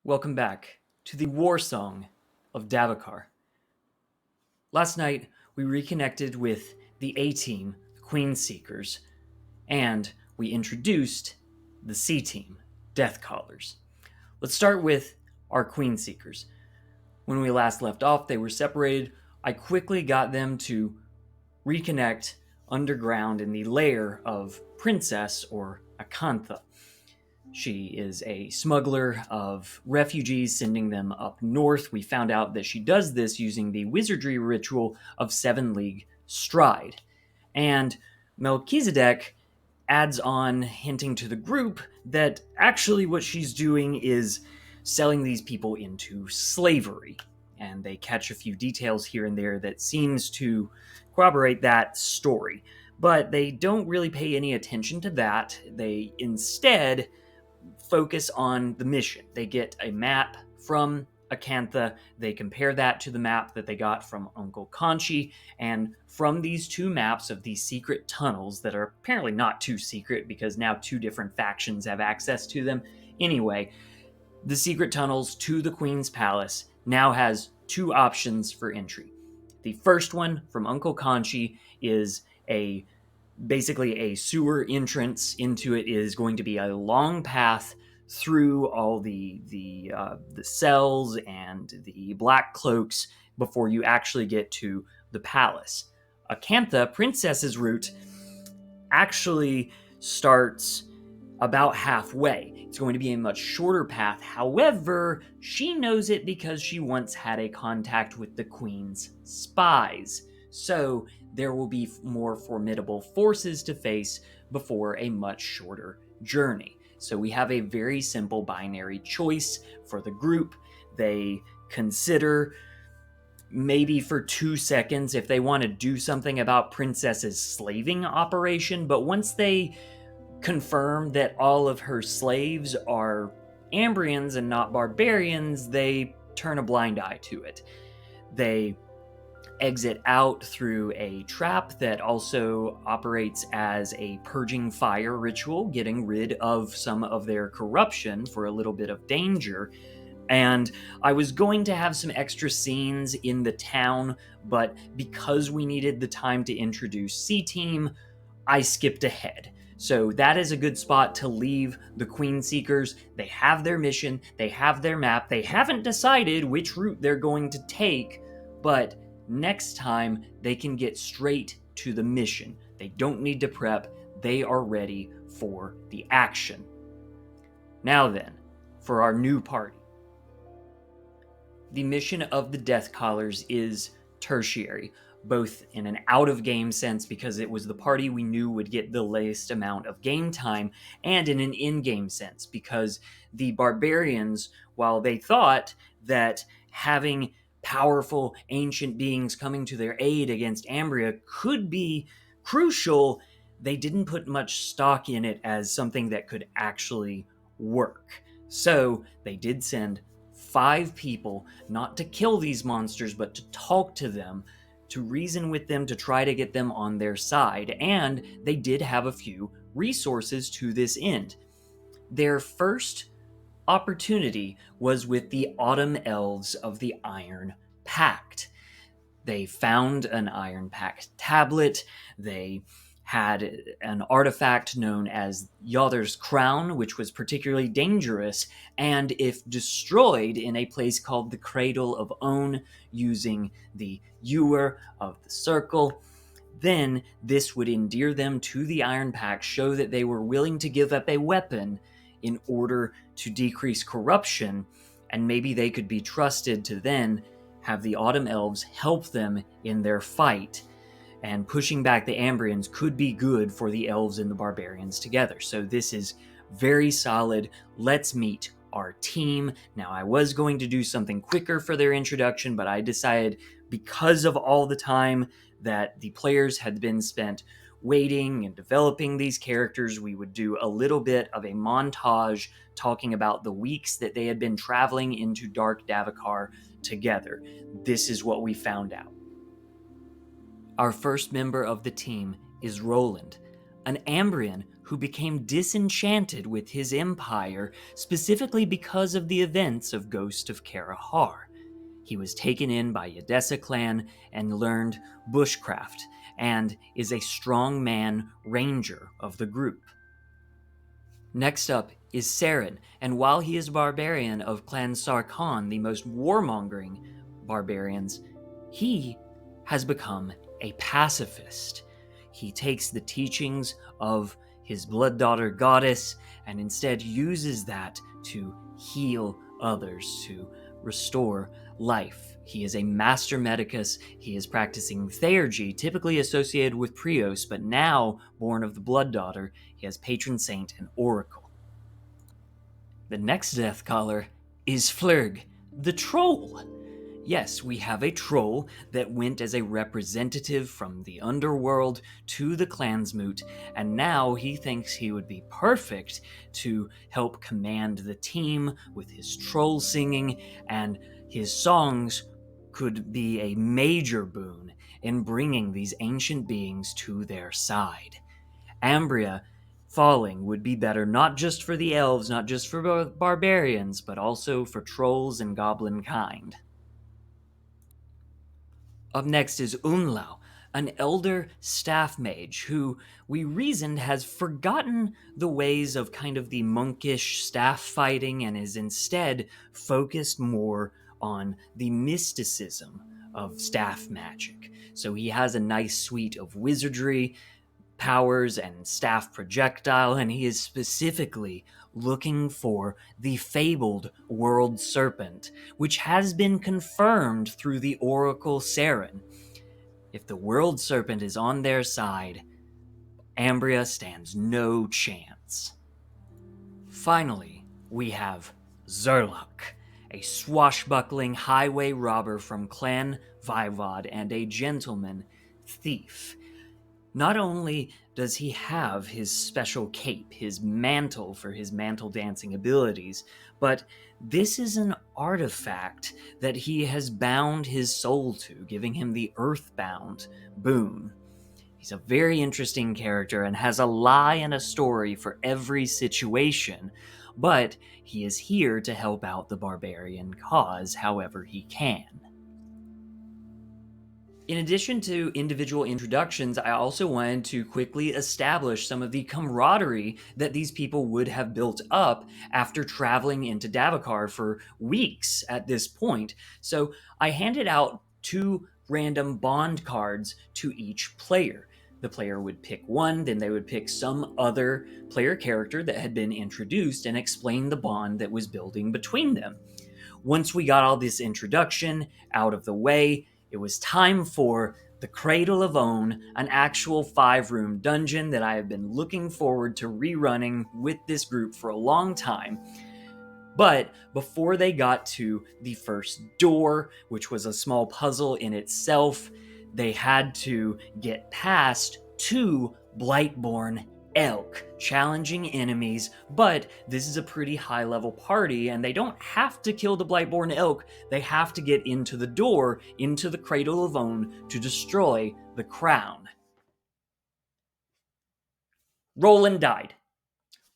Welcome back to the War-Song of Davokar. Last night, we reconnected with the A-Team, the Queenseekers, and we introduced the C-Team, Deathcallers. Let's start with our Queenseekers. When we last left off, they were separated. I quickly got them to reconnect underground in the lair of Princess, or Acantha. She is a smuggler of refugees, sending them up north. We found out that she does this using the wizardry ritual of 7 League Stride. And Melchizedek adds on, hinting to the group that actually what she's doing is selling these people into slavery. And they catch a few details here and there that seems to corroborate that story. But they don't really pay any attention to that. They instead focus on the mission. They get a map from Acantha, they compare that to the map that they got from Uncle Conchi, and from these two maps of these secret tunnels that are apparently not too secret because now 2 different factions have access to them. Anyway, the secret tunnels to the Queen's Palace now has 2 options for entry. The first one from Uncle Conchi is basically a sewer entrance into it. Is going to be a long path through all the cells and the black cloaks before you actually get to the palace. Acantha, Princess's route, actually starts about halfway. It's going to be a much shorter path. However, she knows it because she once had a contact with the Queen's spies. So there will be more formidable forces to face before a much shorter journey. So we have a very simple binary choice for the group. They consider maybe for 2 seconds if they want to do something about Princess's slaving operation, but once they confirm that all of her slaves are Ambrians and not barbarians, they turn a blind eye to it. They exit out through a trap that also operates as a purging fire ritual, getting rid of some of their corruption for a little bit of danger. And I was going to have some extra scenes in the town, but because we needed the time to introduce C-Team, I skipped ahead. So that is a good spot to leave the Queenseekers. They have their mission, they have their map, they haven't decided which route they're going to take, but next time they can get straight to the mission. They don't need to prep, they are ready for the action. Now then, for our new party. The mission of the Deathcallers is tertiary, both in an out-of-game sense because it was the party we knew would get the least amount of game time, and in an in-game sense because the barbarians, while they thought that having powerful ancient beings coming to their aid against Ambria could be crucial, they didn't put much stock in it as something that could actually work. So they did send 5 people, not to kill these monsters, but to talk to them, to reason with them, to try to get them on their side, and they did have a few resources to this end. Their first opportunity was with the Autumn Elves of the Iron Pact. They found an Iron Pact tablet, they had an artifact known as Yother's Crown, which was particularly dangerous, and if destroyed in a place called the Cradle of Own using the Ewer of the Circle, then this would endear them to the Iron Pact, show that they were willing to give up a weapon in order to decrease corruption, and maybe they could be trusted to then have the Autumn Elves help them in their fight. And pushing back the Ambrians could be good for the elves and the barbarians together. So this is very solid. Let's meet our team. Now, I was going to do something quicker for their introduction, but I decided because of all the time that the players had been spent waiting and developing these characters, we would do a little bit of a montage talking about the weeks that they had been traveling into Dark Davokar together. This is what we found out. Our first member of the team is Roland, an Ambrian who became disenchanted with his empire specifically because of the events of Ghost of Karahar. He was taken in by Yadessa clan and learned bushcraft, and is a strongman ranger of the group. Next up is Saren, and while he is a barbarian of Clan Sarkhan, the most warmongering barbarians, he has become a pacifist. He takes the teachings of his blood daughter goddess and instead uses that to heal others, to restore life. He is a master medicus. He is practicing theurgy, typically associated with Prios, but now born of the blood daughter. He has patron saint and oracle. The next Deathcaller is Flurg, the troll. Yes, we have a troll that went as a representative from the underworld to the Clansmoot, and now he thinks he would be perfect to help command the team with his troll singing, and his songs could be a major boon in bringing these ancient beings to their side. Ambria falling would be better not just for the elves, not just for barbarians, but also for trolls and goblin kind. Up next is Umlau, an elder staff mage who we reasoned has forgotten the ways of kind of the monkish staff fighting and is instead focused more on the mysticism of staff magic. So he has a nice suite of wizardry powers and staff projectile, and he is specifically looking for the fabled world serpent, which has been confirmed through the oracle Saren. If the world serpent is on their side, Ambria stands no chance. Finally, we have Zerlok, a swashbuckling highway robber from Clan Vivod and a gentleman thief. Not only does he have his special cape, his mantle for his mantle dancing abilities, but this is an artifact that he has bound his soul to, giving him the Earthbound boon. He's a very interesting character and has a lie and a story for every situation, but he is here to help out the barbarian cause however he can. In addition to individual introductions, I also wanted to quickly establish some of the camaraderie that these people would have built up after traveling into Davokar for weeks at this point. So I handed out 2 random bond cards to each player. The player would pick one, then they would pick some other player character that had been introduced and explain the bond that was building between them. Once we got all this introduction out of the way, it was time for the Cradle of Own, an actual 5-room dungeon that I have been looking forward to rerunning with this group for a long time. But before they got to the first door, which was a small puzzle in itself, they had to get past 2 Blightborn elk, challenging enemies, but this is a pretty high-level party, and they don't have to kill the Blightborn elk, they have to get into the door, into the Cradle of Own, to destroy the crown. Roland died.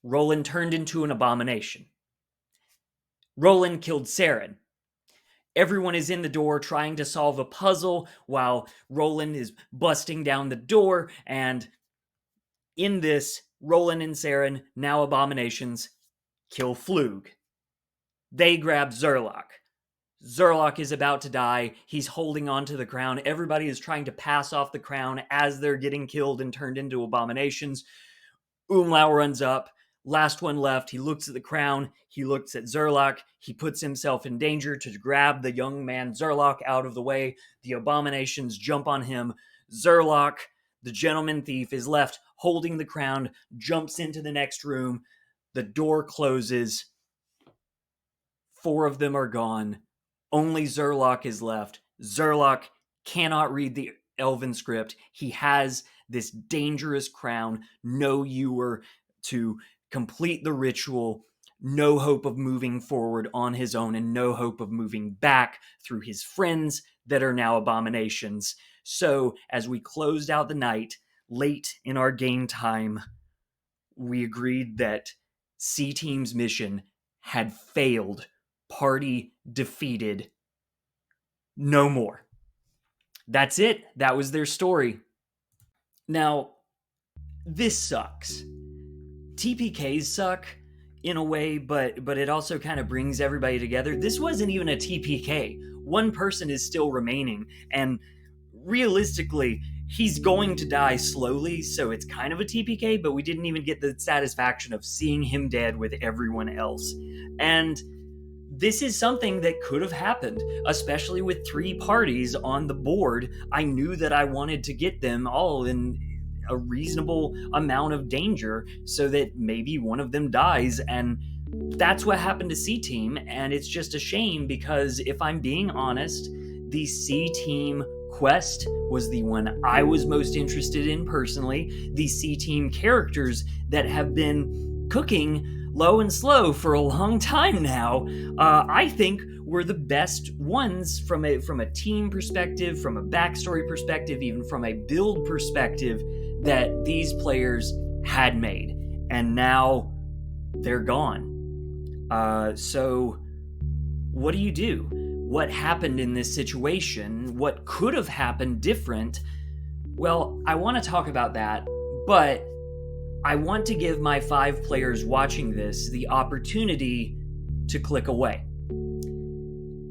Roland turned into an abomination. Roland killed Saren. Everyone is in the door trying to solve a puzzle while Roland is busting down the door, and in this, Roland and Saren, now abominations, kill Flug. They grab Zerlok. Zerlok is about to die. He's holding on to the crown. Everybody is trying to pass off the crown as they're getting killed and turned into abominations. Umlau runs up. Last one left. He looks at the crown. He looks at Zerlok. He puts himself in danger to grab the young man Zerlok out of the way. The abominations jump on him. Zerlok, the gentleman thief, is left holding the crown, jumps into the next room. The door closes. 4 of them are gone. Only Zerlok is left. Zerlok cannot read the Elven script. He has this dangerous crown. No ewer to complete the ritual. No hope of moving forward on his own, and no hope of moving back through his friends that are now abominations. So, as we closed out the night, late in our game time, we agreed that C Team's mission had failed. Party defeated. No more. That's it. That was their story. Now, this sucks. TPKs suck in a way, but it also kind of brings everybody together. This wasn't even a TPK. One person is still remaining, and realistically, he's going to die slowly, so it's kind of a TPK, but we didn't even get the satisfaction of seeing him dead with everyone else. And this is something that could have happened, especially with 3 parties on the board. I knew that I wanted to get them all in a reasonable amount of danger so that maybe one of them dies, and that's what happened to C Team. And it's just a shame because, if I'm being honest, the C Team quest was the one I was most interested in personally. The C Team characters that have been cooking low and slow for a long time now, I think were the best ones from a team perspective, from a backstory perspective, even from a build perspective, that these players had made, and now they're gone. So what do you do? What happened in this situation? What could have happened different? Well, I want to talk about that, but I want to give my 5 players watching this the opportunity to click away.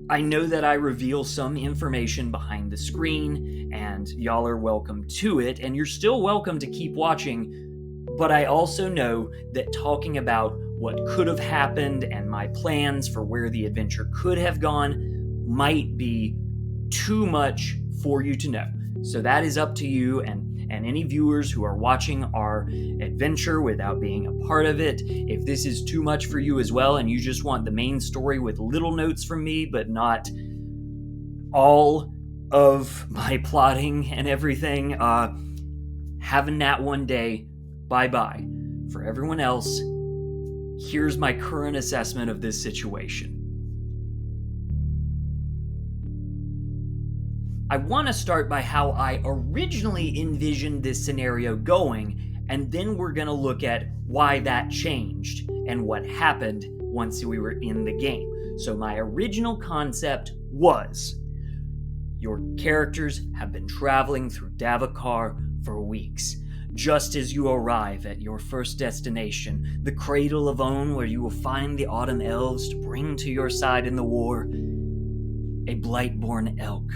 I know that I reveal some information behind the screen, and y'all are welcome to it, and you're still welcome to keep watching, but I also know that talking about what could have happened and my plans for where the adventure could have gone might be too much for you to know. So that is up to you and any viewers who are watching our adventure without being a part of it. If this is too much for you as well, and you just want the main story with little notes from me, but not all of my plotting and everything, have a nat one day. Bye-bye. For everyone else, here's my current assessment of this situation. I want to start by how I originally envisioned this scenario going, and then we're going to look at why that changed and what happened once we were in the game. So my original concept was, your characters have been traveling through Davokar for weeks. Just as you arrive at your first destination, the Cradle of Own, where you will find the Autumn Elves to bring to your side in the war, a Blightborn elk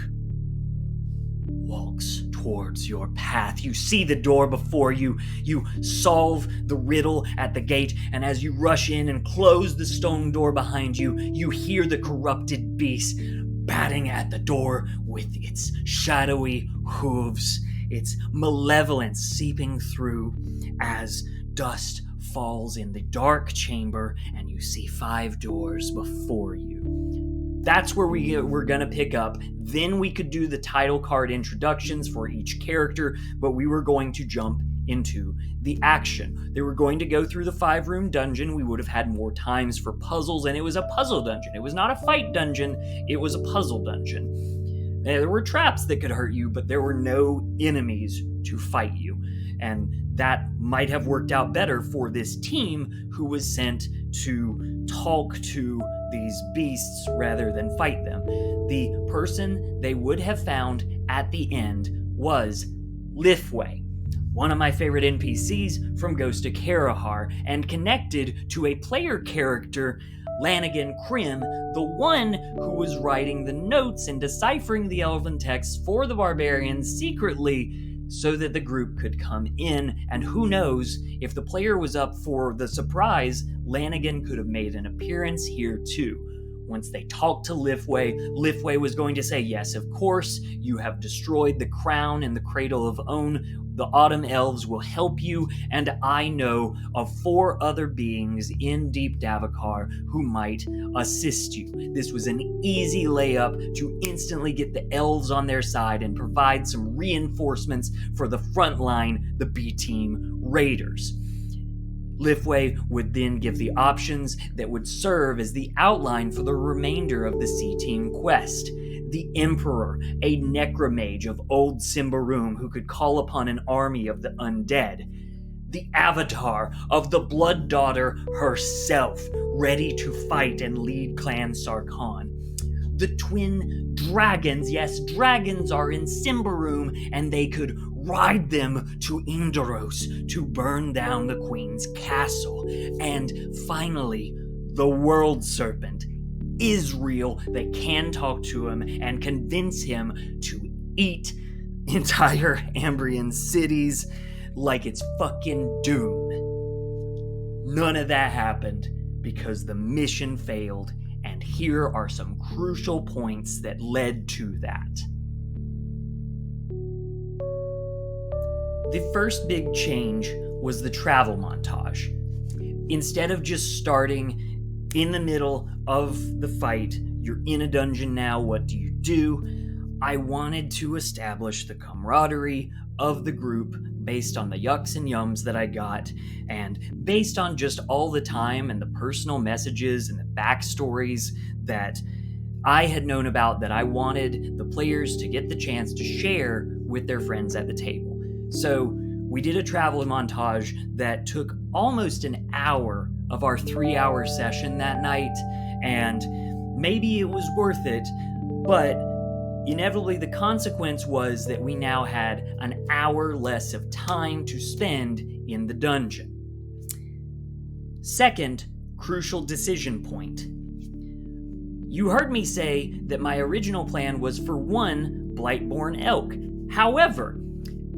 walks towards your path. You see the door before you. You solve the riddle at the gate, and as you rush in and close the stone door behind you, you hear the corrupted beast batting at the door with its shadowy hooves, its malevolence seeping through as dust falls in the dark chamber, and you see 5 doors before you. That's where we're going to pick up. Then we could do the title card introductions for each character, but we were going to jump into the action. They were going to go through the 5-room dungeon. We would have had more times for puzzles, and it was a puzzle dungeon. It was not a fight dungeon, it was a puzzle dungeon. There were traps that could hurt you, but there were no enemies to fight you. And that might have worked out better for this team who was sent to talk to these beasts rather than fight them. The person they would have found at the end was Lifway, one of my favorite NPCs from Ghost of Karahar, and connected to a player character, Lanigan Krim, the one who was writing the notes and deciphering the elven texts for the barbarians secretly so that the group could come in. And who knows, if the player was up for the surprise, Lanigan could have made an appearance here too. Once they talked to Lifway, Lifway was going to say, yes, of course, you have destroyed the crown and the Cradle of Own. The Autumn Elves will help you, and I know of 4 other beings in Deep Davokar who might assist you. This was an easy layup to instantly get the elves on their side and provide some reinforcements for the front line, the B-Team Raiders. Lifway would then give the options that would serve as the outline for the remainder of the C-Team quest. The Emperor, a necromage of old Symbaroum who could call upon an army of the undead. the avatar of the Blood Daughter herself, ready to fight and lead Clan Sarkhan. The twin dragons, yes, dragons are in Symbaroum, and they could ride them to Indaros to burn down the Queen's castle. And finally, the World Serpent is real. They can talk to him and convince him to eat entire Ambrian cities like it's fucking Dune. None of that happened because the mission failed, and here are some crucial points that led to that. The first big change was the travel montage. Instead of just starting in the middle of the fight, you're in a dungeon now, what do you do? I wanted to establish the camaraderie of the group based on the yucks and yums that I got, and based on just all the time and the personal messages and the backstories that I had known about that I wanted the players to get the chance to share with their friends at the table. So we did a travel montage that took almost an hour of our 3-hour session that night, and maybe it was worth it, but inevitably the consequence was that we now had an hour less of time to spend in the dungeon. Second, crucial decision point. You heard me say that my original plan was for one Blightborn elk. However,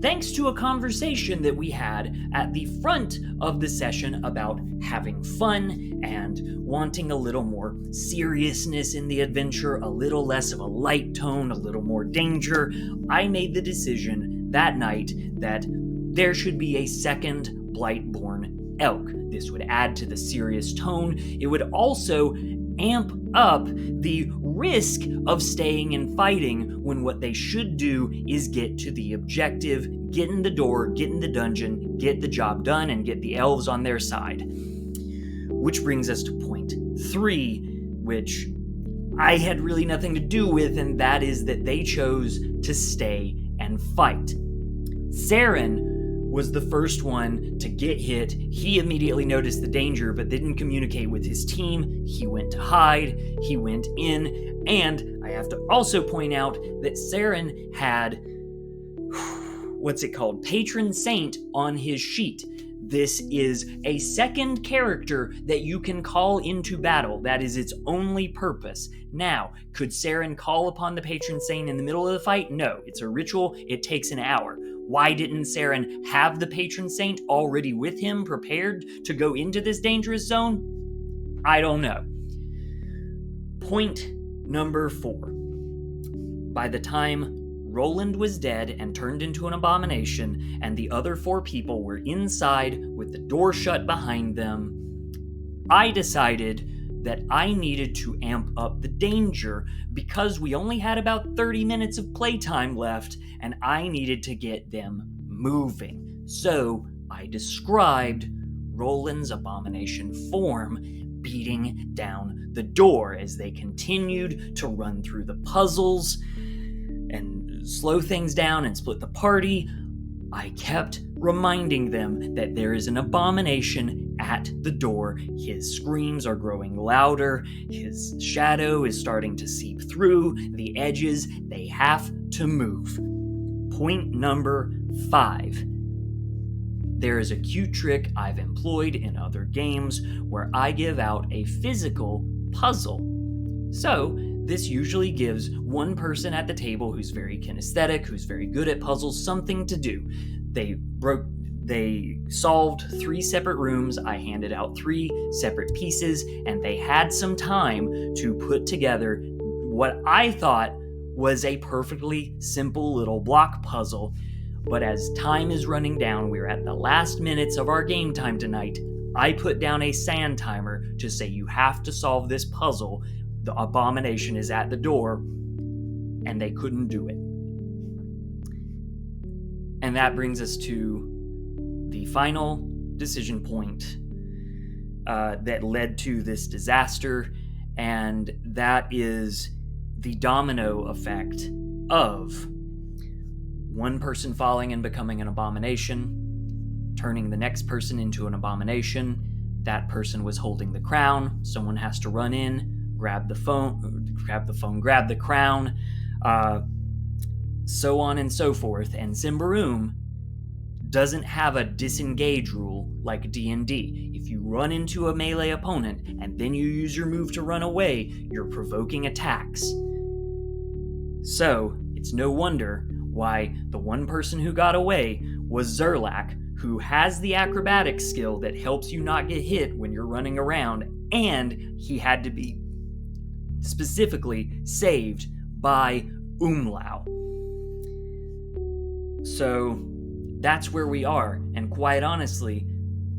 thanks to a conversation that we had at the front of the session about having fun and wanting a little more seriousness in the adventure, a little less of a light tone, a little more danger, I made the decision that night that there should be a second Blightborn elk. This would add to the serious tone. It would also amp up the risk of staying and fighting when what they should do is get to the objective, get in the door, get in the dungeon, get the job done, and get the elves on their side. Which brings us to point 3, which I had really nothing to do with, and that is that they chose to stay and fight. Saren was the first one to get hit. He immediately noticed the danger, but didn't communicate with his team. He went to hide, he went in, and I have to also point out that Saren had, Patron Saint on his sheet. This is a second character that you can call into battle. That is its only purpose. Now, could Saren call upon the Patron Saint in the middle of the fight? No, it's a ritual. It takes an hour. Why didn't Saren have the Patron Saint already with him, prepared to go into this dangerous zone? I don't know. Point number 4. By the time Roland was dead and turned into an abomination, and the other 4 people were inside with the door shut behind them, I decided that I needed to amp up the danger because we only had about 30 minutes of playtime left, and I needed to get them moving. So I described Roland's abomination form beating down the door as they continued to run through the puzzles and slow things down and split the party. I kept reminding them that there is an abomination at the door. His screams are growing louder. His shadow is starting to seep through the edges. They have to move. Point number 5. There is a cute trick I've employed in other games where I give out a physical puzzle. So, this usually gives one person at the table who's very kinesthetic, who's very good at puzzles, something to do. They solved 3 separate rooms. I handed out 3 separate pieces, and they had some time to put together what I thought was a perfectly simple little block puzzle. But as time is running down, we're at the last minutes of our game time tonight, I put down a sand timer to say you have to solve this puzzle. The abomination is at the door, and they couldn't do it. And that brings us to the final decision point that led to this disaster, and that is the domino effect of one person falling and becoming an abomination, turning the next person into an abomination. That person was holding the crown. Someone has to run in, grab the crown, so on and so forth. And Symbaroum doesn't have a disengage rule like D&D. If you run into a melee opponent and then you use your move to run away, you're provoking attacks. So, it's no wonder why the one person who got away was Zerlak, who has the acrobatics skill that helps you not get hit when you're running around, and he had to be specifically saved by Umlau. So that's where we are, and quite honestly,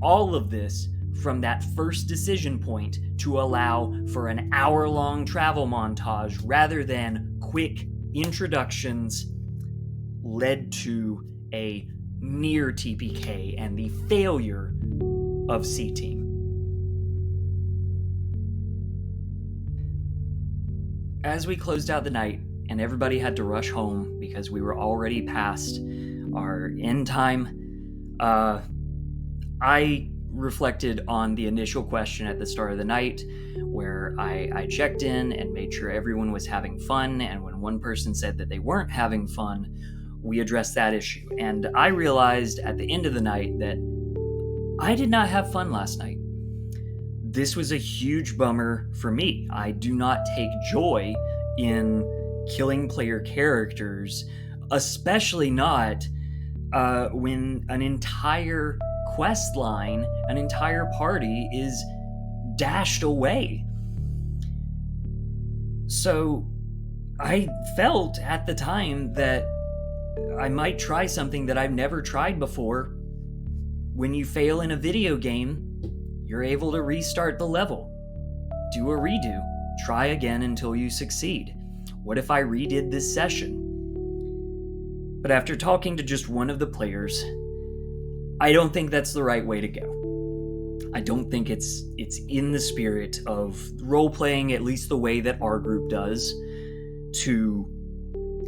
all of this from that first decision point to allow for an hour-long travel montage rather than quick introductions led to a near TPK and the failure of C-Team. As we closed out the night and everybody had to rush home because we were already past our end time, I reflected on the initial question at the start of the night where I checked in and made sure everyone was having fun, and when one person said that they weren't having fun, we addressed that issue. And I realized at the end of the night that I did not have fun last night. This was a huge bummer for me. I do not take joy in killing player characters, especially not when an entire quest line, an entire party is dashed away. So I felt at the time that I might try something that I've never tried before. When you fail in a video game, you're able to restart the level. Do a redo. Try again until you succeed. What if I redid this session? But after talking to just one of the players, I don't think that's the right way to go. I don't think it's in the spirit of role-playing, at least the way that our group does, to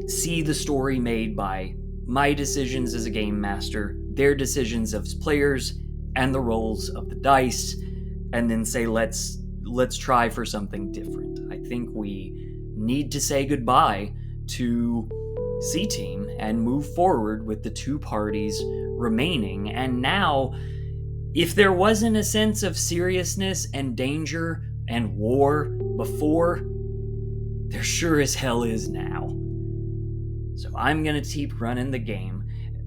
see the story made by my decisions as a game master, their decisions as players, and the rolls of the dice, and then say, let's try for something different. I think we need to say goodbye to C-Team and move forward with the two parties remaining. And now, if there wasn't a sense of seriousness and danger and war before, there sure as hell is now. So I'm gonna keep running the game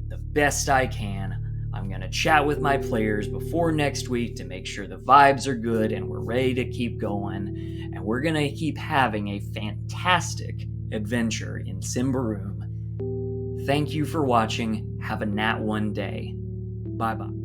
the best I can. I'm going to chat with my players before next week to make sure the vibes are good and we're ready to keep going. And we're going to keep having a fantastic adventure in Symbaroum. Thank you for watching. Have a nat one day. Bye-bye.